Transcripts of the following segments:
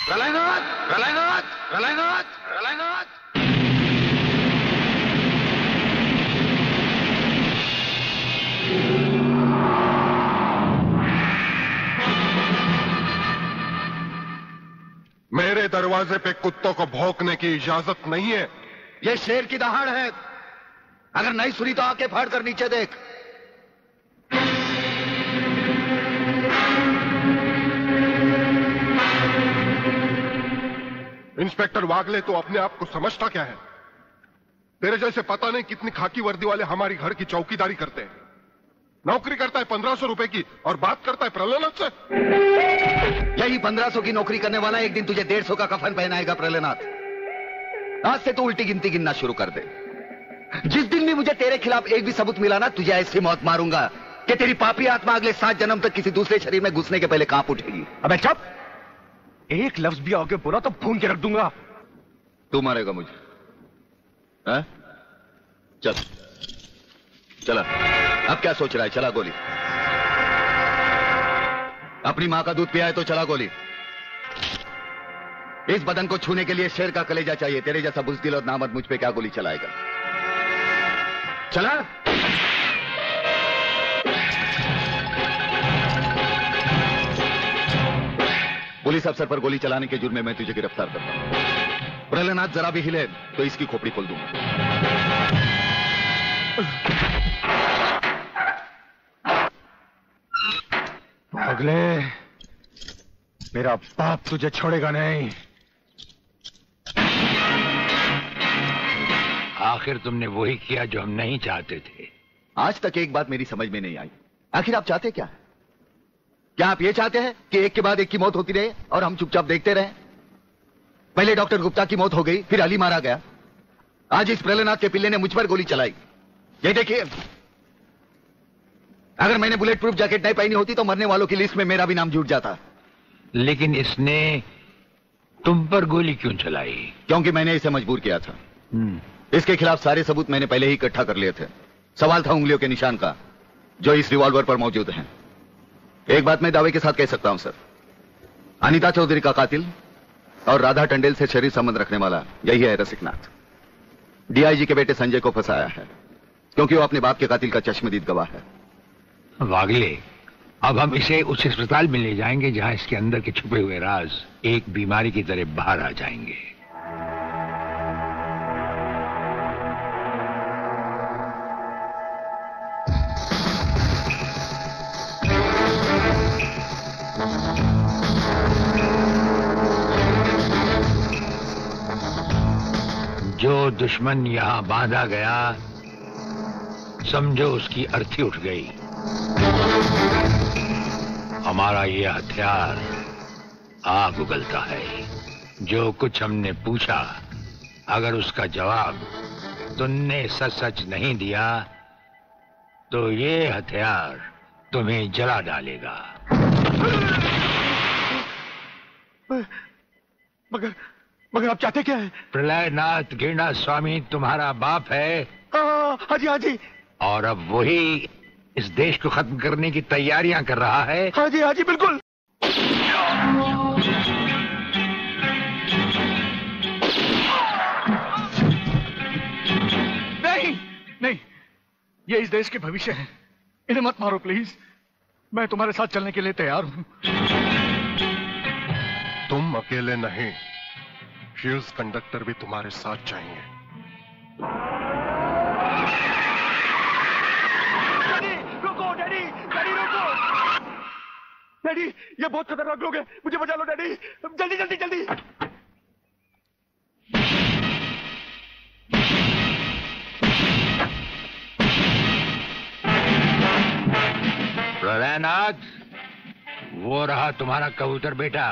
प्रलयनाथ, प्रलयनाथ, प्रलयनाथ, प्रलयनाथ। मेरे दरवाजे पे कुत्तों को भौंकने की इजाजत नहीं है। ये शेर की दहाड़ है। अगर नहीं सुनी तो आके फाड़ कर नीचे देख। इंस्पेक्टर वागले तो अपने आप को समझता क्या है? तेरे जैसे पता नहीं कितनी खाकी वर्दी वाले हमारी घर की चौकीदारी करते हैं। नौकरी करता है 1500 रुपए की और बात करता है प्रलयनाथ से। यही 1500 की नौकरी करने वाला एक दिन तुझे 150 का कफन पहनाएगा प्रलयनाथ। आज से तू उल्टी गिनती गिनना शुरू कर दे। जिस दिन भी मुझे तेरे खिलाफ एक भी सबूत मिला ना, तुझे ऐसी मौत मारूंगा कि तेरी पापी आत्मा अगले 7 जन्म तक किसी दूसरे शरीर में घुसने के पहले कांप उठेगी। अबे चुप! एक लफ्ज भी आगे बोला तो भून के रख दूंगा। तू मारेगा मुझे? है? चल चला। अब क्या सोच रहा है? चला गोली। अपनी मां का दूध पिया है तो चला गोली। इस बदन को छूने के लिए शेर का कलेजा चाहिए। तेरे जैसा बुज़दिल और नामर्द मुझ पे क्या गोली चलाएगा? चला। पुलिस अफसर पर गोली चलाने के जुर्म में मैं तुझे गिरफ्तार करता हूं। प्रलयनाथ जरा भी हिले तो इसकी खोपड़ी खोल दूंगा। अगले मेरा बाप तुझे छोड़ेगा नहीं। आखिर तुमने वही किया जो हम नहीं चाहते थे। आज तक एक बात मेरी समझ में नहीं आई। आखिर आप चाहते क्या है? क्या आप ये चाहते हैं कि एक के बाद एक की मौत होती रहे और हम चुपचाप देखते रहें? पहले डॉक्टर गुप्ता की मौत हो गई, फिर अली मारा गया, आज इस प्रलयनाथ के पिल्ले ने मुझ पर गोली चलाई। ये देखिए, अगर मैंने बुलेट प्रूफ जैकेट नहीं पहनी होती तो मरने वालों की लिस्ट में मेरा भी नाम जुड़ जाता। लेकिन इसने तुम पर गोली क्यों चलाई? क्योंकि मैंने इसे मजबूर किया था। इसके खिलाफ सारे सबूत मैंने पहले ही इकट्ठा कर लिए थे। सवाल था उंगलियों के निशान का, जो इस रिवॉल्वर पर मौजूद हैं। एक बात मैं दावे के साथ कह सकता हूं सर, अनीता चौधरी का कातिल और राधा टंडेल से शरीर संबंध रखने वाला यही है रसिकनाथ। डीआईजी के बेटे संजय को फंसाया है क्योंकि वो अपने बाप के कातिल का चश्मदीद गवाह है। वागले, अब हम इसे उस अस्पताल में ले जाएंगे जहां इसके अंदर के छुपे हुए राज एक बीमारी की तरह बाहर आ जाएंगे। जो दुश्मन यहां बांधा गया, समझो उसकी अर्थी उठ गई। हमारा ये हथियार आग उगलता है। जो कुछ हमने पूछा, अगर उसका जवाब तुमने सच सच नहीं दिया तो ये हथियार तुम्हें जला डालेगा। मगर आप चाहते क्या है? प्रलयनाथ गिरना स्वामी तुम्हारा बाप है। हाँ जी, हाँ जी। और अब वही इस देश को खत्म करने की तैयारियां कर रहा है। हाँ जी, बिल्कुल। नहीं, ये इस देश के भविष्य है। इन्हें मत मारो प्लीज। मैं तुम्हारे साथ चलने के लिए तैयार हूं। तुम अकेले नहीं, फ्यूज कंडक्टर भी तुम्हारे साथ चाहिए। डैडी, ये बहुत खतरनाक लोग हैं। मुझे बचा लो डैडी, जल्दी जल्दी जल्दी। प्रलयनाथ, वो रहा तुम्हारा कबूतर बेटा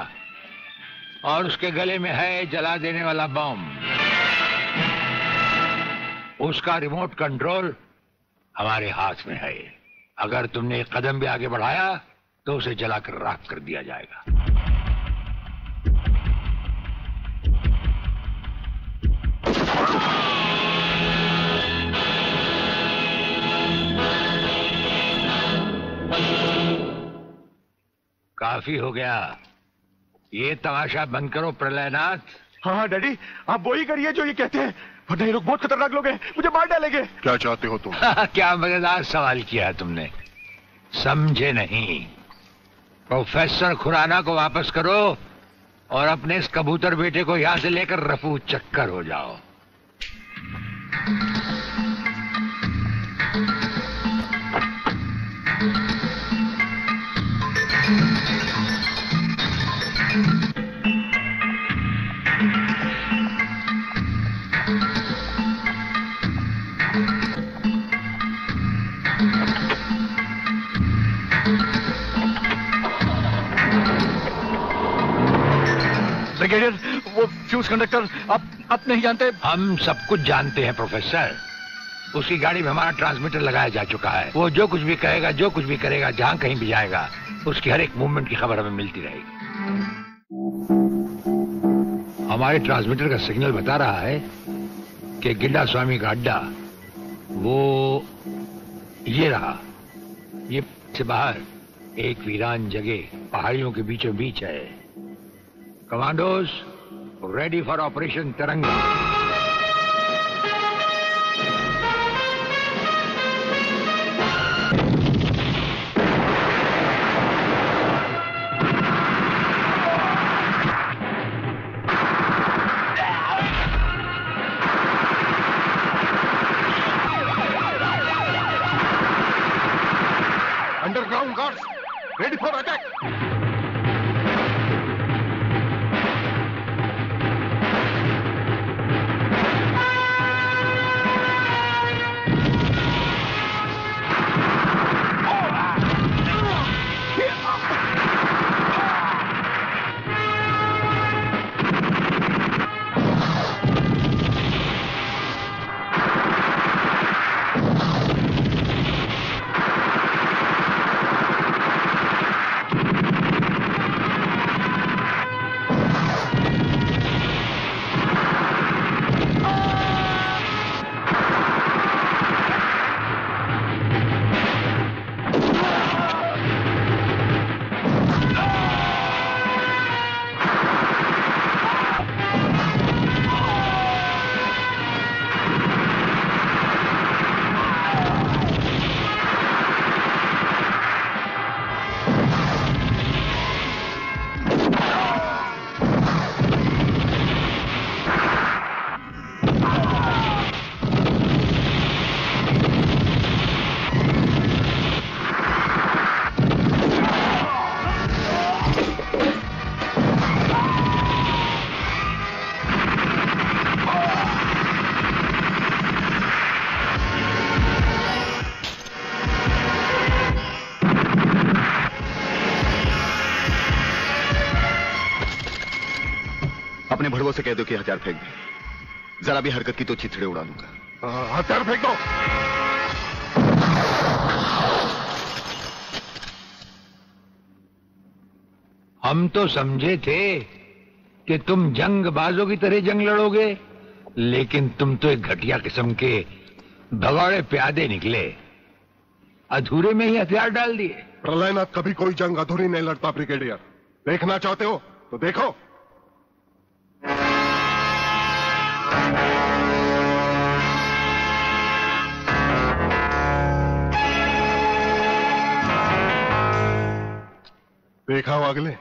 और उसके गले में है जला देने वाला बम। उसका रिमोट कंट्रोल हमारे हाथ में है। अगर तुमने एक कदम भी आगे बढ़ाया तो उसे जलाकर राख कर दिया जाएगा। काफी हो गया। ये तमाशा बंद करो प्रलयनाथ। हाँ डैडी, आप वही करिए जो ये कहते हैं, वरना ये लोग बहुत खतरनाक लोग हैं, मुझे मार डालेंगे। क्या चाहते हो तुम? क्या मजेदार सवाल किया तुमने, समझे नहीं। प्रोफेसर खुराना को वापस करो और अपने इस कबूतर बेटे को यहां से लेकर रफू चक्कर हो जाओ। ब्रिगेडियर, वो फ्यूज कंडक्टर आप नहीं जानते? हम सब कुछ जानते हैं प्रोफेसर। उसकी गाड़ी में हमारा ट्रांसमीटर लगाया जा चुका है। वो जो कुछ भी कहेगा, जो कुछ भी करेगा, जहां कहीं भी जाएगा, उसकी हर एक मूवमेंट की खबर हमें मिलती रहेगी। हमारे ट्रांसमीटर का सिग्नल बता रहा है कि गिड्डा स्वामी का अड्डा वो ये रहा। ये से बाहर एक वीरान जगह पहाड़ियों के बीचों बीच है। कमांडोज रेडी फॉर ऑपरेशन तिरंगा। Underground guards ready for attack. अपने भड़वों से कह दो कि हथियार फेंक दे। जरा भी हरकत की तो चिथड़े उड़ा दूंगा। हथियार फेंक दो। हम तो समझे थे कि तुम जंगबाजों की तरह जंग लड़ोगे, लेकिन तुम तो एक घटिया किस्म के भगौड़े प्यादे निकले। अधूरे में ही हथियार डाल दिए। प्रलयनाथ कभी कोई जंग अधूरी नहीं लड़ता ब्रिगेडियर। देखना चाहते हो तो देखो। देखा वागले,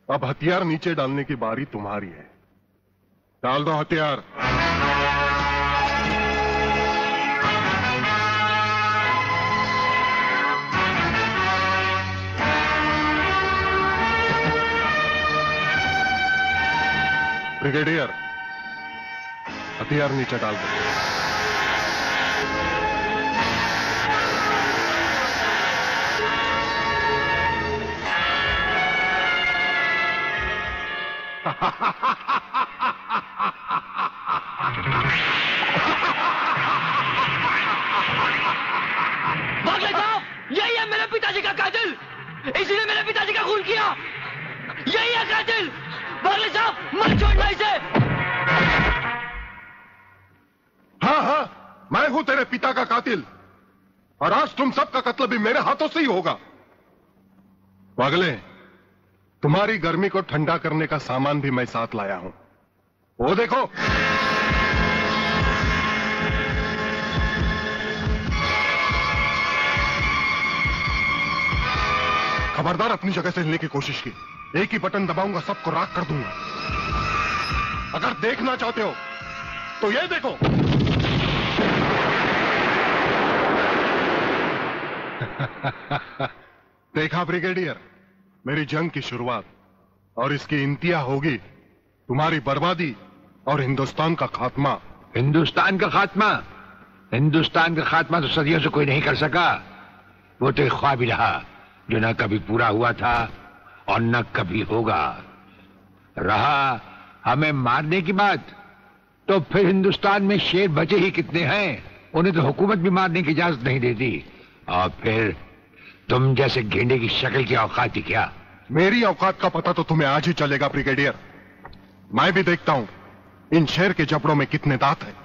अब हथियार नीचे डालने की बारी तुम्हारी है। डाल दो हथियार। ब्रिगेडियर, हथियार नीचे डाल दो। बागले साहब, यही है मेरे पिताजी का कातिल। इसी ने मेरे पिताजी का खून किया। यही है कातिल। बागले साहब, मत छोड़ना इसे। हाँ हाँ, मैं हूं तेरे पिता का कातिल, और आज तुम सबका कत्ल भी मेरे हाथों से ही होगा। वागले, तुम्हारी गर्मी को ठंडा करने का सामान भी मैं साथ लाया हूं। वो देखो, खबरदार अपनी जगह से हिलने की कोशिश की। एक ही बटन दबाऊंगा, सबको राख कर दूंगा। अगर देखना चाहते हो तो ये देखो। देखा ब्रिगेडियर, मेरी जंग की शुरुआत, और इसकी इंतहा होगी तुम्हारी बर्बादी और हिंदुस्तान का खात्मा। हिंदुस्तान का खात्मा? हिंदुस्तान का खात्मा तो सदियों से कोई नहीं कर सका। वो तो एक ख्वाब ही रहा जो न कभी पूरा हुआ था और न कभी होगा। रहा हमें मारने की बात, तो फिर हिंदुस्तान में शेर बचे ही कितने हैं? उन्हें तो हुकूमत भी मारने की इजाजत नहीं देती। और फिर तुम जैसे गेंडे की शक्ल की औकात ही क्या? मेरी औकात का पता तो तुम्हें आज ही चलेगा ब्रिगेडियर। मैं भी देखता हूं इन शेर के जबड़ों में कितने दांत हैं।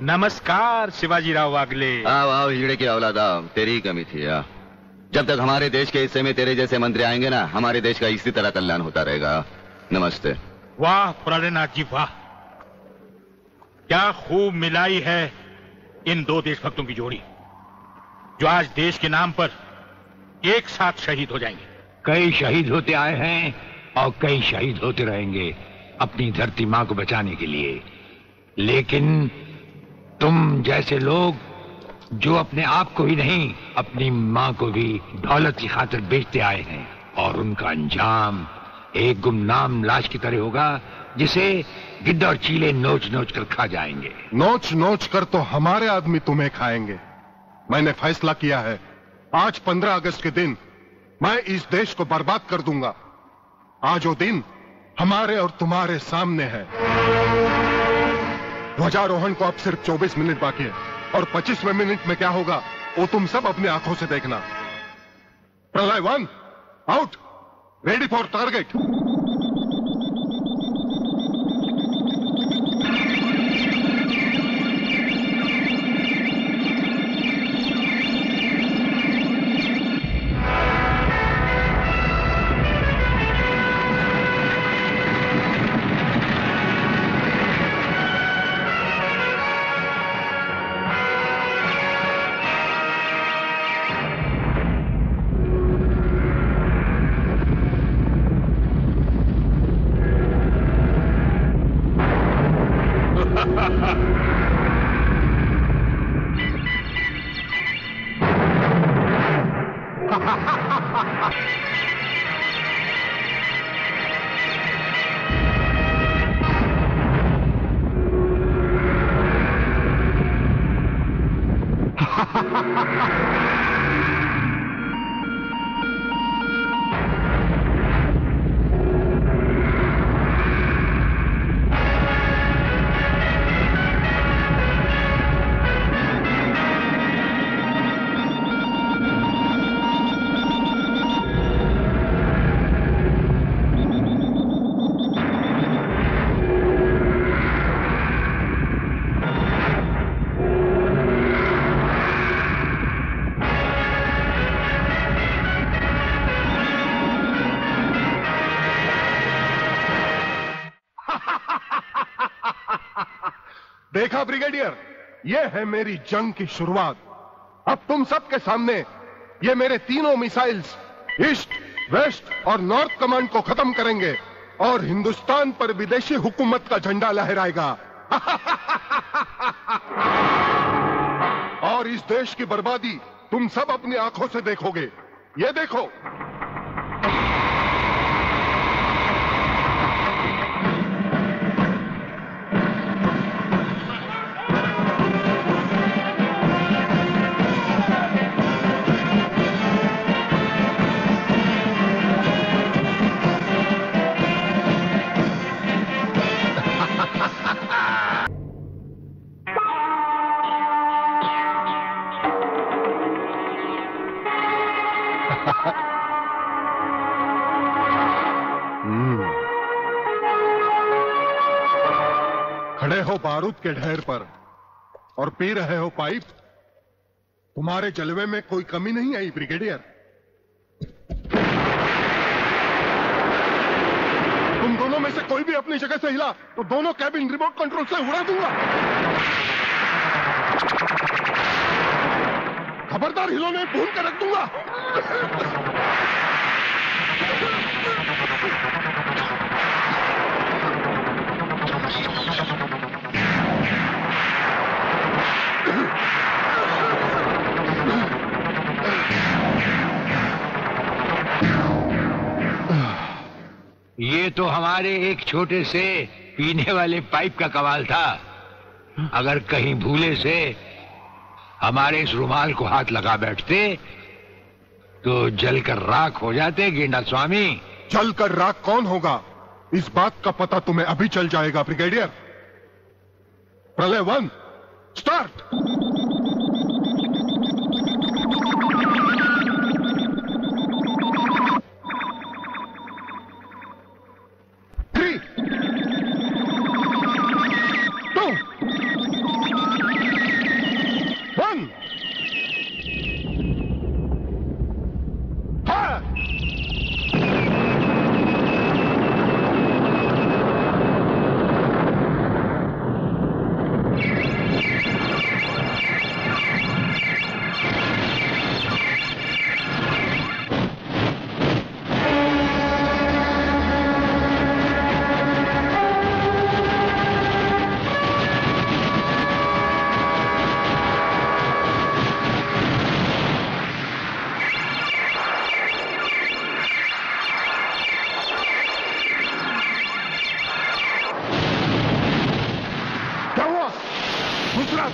नमस्कार शिवाजीराव वागले। आओ आओ हिजड़े की औलाद आओ, तेरी ही कमी थी। जब तक हमारे देश के हिस्से में तेरे जैसे मंत्री आएंगे ना, हमारे देश का इसी तरह कल्याण होता रहेगा। नमस्ते। वाह प्राणनाथ जी वाह, क्या खूब मिलाई है इन दो देशभक्तों की जोड़ी, जो आज देश के नाम पर एक साथ शहीद हो जाएंगे। कई शहीद होते आए हैं और कई शहीद होते रहेंगे अपनी धरती मां को बचाने के लिए। लेकिन तुम जैसे लोग जो अपने आप को ही नहीं, अपनी मां को भी दौलत की खातिर बेचते आए हैं, और उनका अंजाम एक गुमनाम लाश की तरह होगा जिसे गिद्ध और चीले नोच नोच कर खा जाएंगे। नोच नोच कर तो हमारे आदमी तुम्हें खाएंगे। मैंने फैसला किया है, आज 15 अगस्त के दिन मैं इस देश को बर्बाद कर दूंगा। आज वो दिन हमारे और तुम्हारे सामने है। ध्वजारोहण को अब सिर्फ 24 मिनट बाकी है, और 25वें मिनट में क्या होगा वो तुम सब अपनी आंखों से देखना। प्रलय 1 आउट, रेडी फॉर टारगेट। देखा ब्रिगेडियर, ये है मेरी जंग की शुरुआत। अब तुम सबके सामने ये मेरे तीनों मिसाइल्स ईस्ट, वेस्ट और नॉर्थ कमांड को खत्म करेंगे और हिंदुस्तान पर विदेशी हुकूमत का झंडा लहराएगा। और इस देश की बर्बादी तुम सब अपनी आंखों से देखोगे। ये देखो, बारूद के ढेर पर और पी रहे हो पाइप। तुम्हारे जलवे में कोई कमी नहीं आई ब्रिगेडियर। तुम दोनों में से कोई भी अपनी जगह से हिला तो दोनों कैबिन रिमोट कंट्रोल से उड़ा दूंगा। खबरदार हिलो नहीं, भून कर रख दूंगा। ये तो हमारे एक छोटे से पीने वाले पाइप का कमाल था। अगर कहीं भूले से हमारे इस रुमाल को हाथ लगा बैठते तो जलकर राख हो जाते गेंडा स्वामी। जलकर राख कौन होगा, इस बात का पता तुम्हें अभी चल जाएगा ब्रिगेडियर। प्रलय 1 स्टार्ट।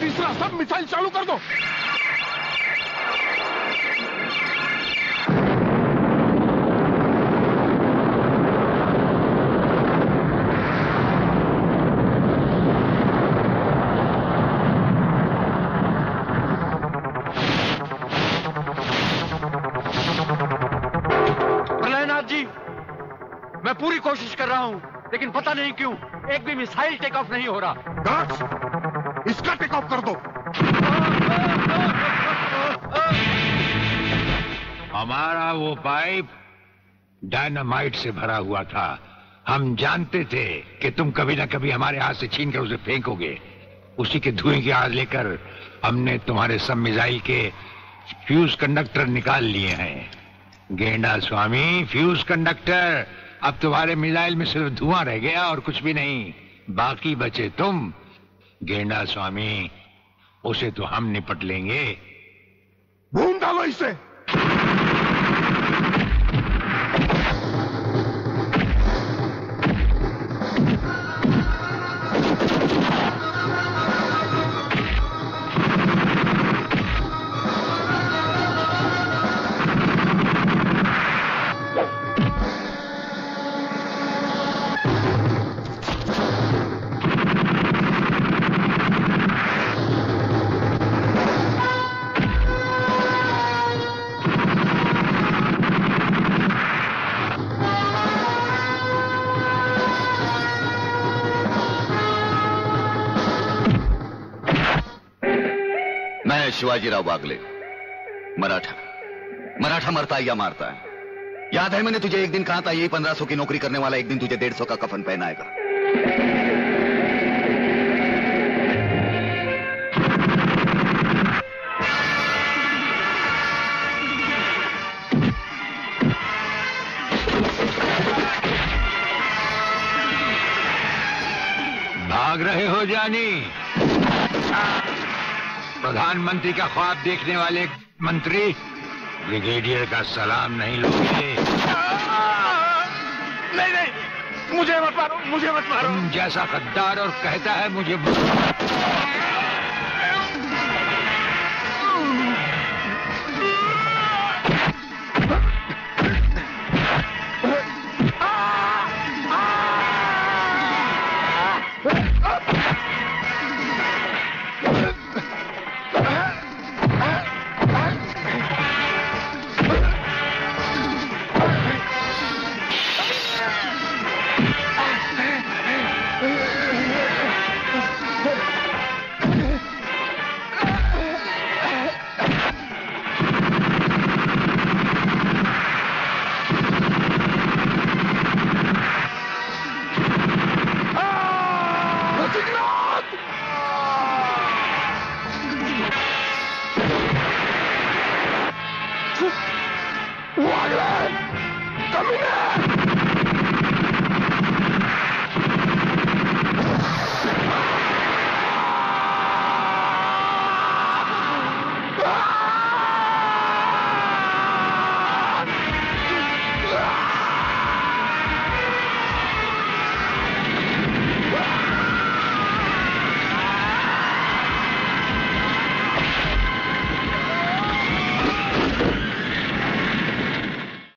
तीसरा सब मिसाइल चालू कर दो। प्रलयनाथ जी, मैं पूरी कोशिश कर रहा हूं, लेकिन पता नहीं क्यों एक भी मिसाइल टेक ऑफ नहीं हो रहा। इसका टेक ऑफ कर दो। हमारा वो पाइप डायनामाइट से भरा हुआ था। हम जानते थे कि तुम कभी ना कभी हमारे हाथ से छीन कर उसे फेंकोगे। उसी के धुएं की आग लेकर हमने तुम्हारे सब मिसाइल के फ्यूज कंडक्टर निकाल लिए हैं। गेंडा स्वामी, फ्यूज कंडक्टर, अब तुम्हारे मिसाइल में सिर्फ धुआं रह गया और कुछ भी नहीं। बाकी बचे तुम। गेंडा स्वामी, उसे तो हम निपट लेंगे। भून डालो इसे। शिवाजीराव बागले, मराठा मरता है या मारता है। याद है मैंने तुझे एक दिन कहा था, यही 1500 की नौकरी करने वाला एक दिन तुझे 150 का कफन पहनाएगा। भाग रहे हो जानी? प्रधानमंत्री का ख्वाब देखने वाले मंत्री ब्रिगेडियर का सलाम नहीं लोगे? नहीं, मुझे मत मारो, मुझे मत मारो। तुम जैसा गद्दार और कहता है मुझे वागले, कमीने!